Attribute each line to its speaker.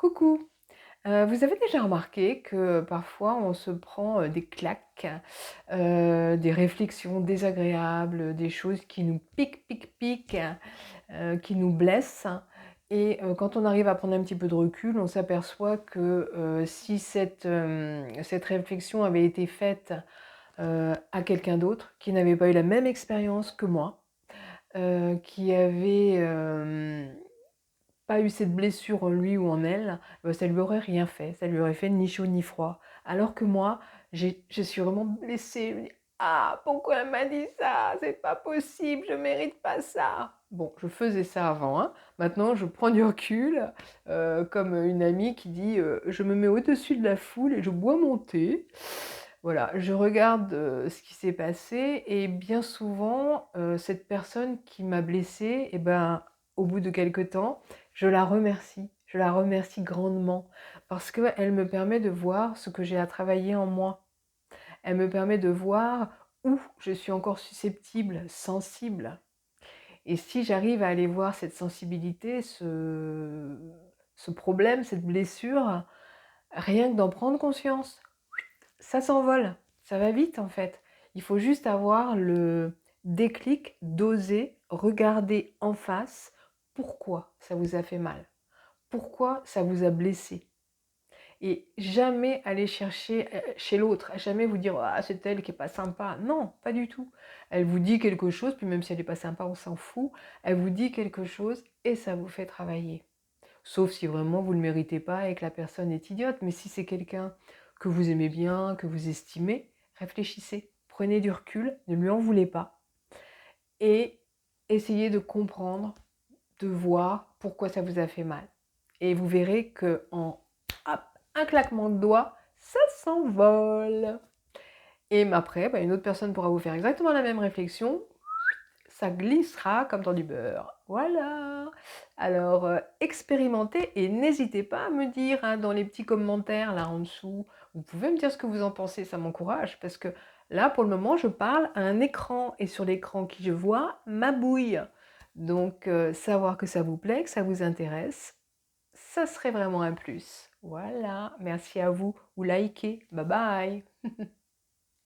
Speaker 1: Coucou. Vous avez déjà remarqué que parfois on se prend, des claques, des réflexions désagréables, des choses qui nous piquent, piquent, piquent, qui nous blessent et quand on arrive à prendre un petit peu de recul, on s'aperçoit que, si cette réflexion avait été faite, à quelqu'un d'autre qui n'avait pas eu la même expérience que moi, qui avait, pas eu cette blessure en lui ou en elle, ça lui aurait rien fait, ça lui aurait fait ni chaud ni froid. Alors que moi, je suis vraiment blessée, je me dis: «Ah, pourquoi elle m'a dit ça? C'est pas possible, je mérite pas ça!» Bon, je faisais ça avant, hein. Maintenant, je prends du recul, comme une amie qui dit, «Je me mets au-dessus de la foule et je bois mon thé». Voilà, je regarde, ce qui s'est passé et bien souvent, cette personne qui m'a blessée et ben, au bout de quelque temps, je la remercie grandement parce qu'elle me permet de voir ce que j'ai à travailler en moi. Elle me permet de voir où je suis encore susceptible, sensible. Et si j'arrive à aller voir cette sensibilité, ce problème, cette blessure, rien que d'en prendre conscience, ça s'envole, ça va vite en fait. Il faut juste avoir le déclic d'oser regarder en face pourquoi ça vous a fait mal. Pourquoi ça vous a blessé? Et jamais aller chercher chez l'autre, jamais vous dire ah, c'est elle qui est pas sympa. Non, pas du tout. Elle vous dit quelque chose, puis même si elle n'est pas sympa, on s'en fout. Elle vous dit quelque chose et ça vous fait travailler. Sauf si vraiment vous ne le méritez pas et que la personne est idiote. Mais si c'est quelqu'un que vous aimez bien, que vous estimez, réfléchissez, prenez du recul, ne lui en voulez pas et essayez de comprendre, de voir pourquoi ça vous a fait mal. Et vous verrez que en hop, un claquement de doigts, ça s'envole. Et après, bah, une autre personne pourra vous faire exactement la même réflexion, ça glissera comme dans du beurre. Voilà. Alors, expérimentez et n'hésitez pas à me dire hein, dans les petits commentaires là en dessous. Vous pouvez me dire ce que vous en pensez, ça m'encourage parce que là, pour le moment, je parle à un écran et sur l'écran qui je vois m'abouille. Donc, savoir que ça vous plaît, que ça vous intéresse, ça serait vraiment un plus. Voilà, merci à vous ou likez. Bye bye.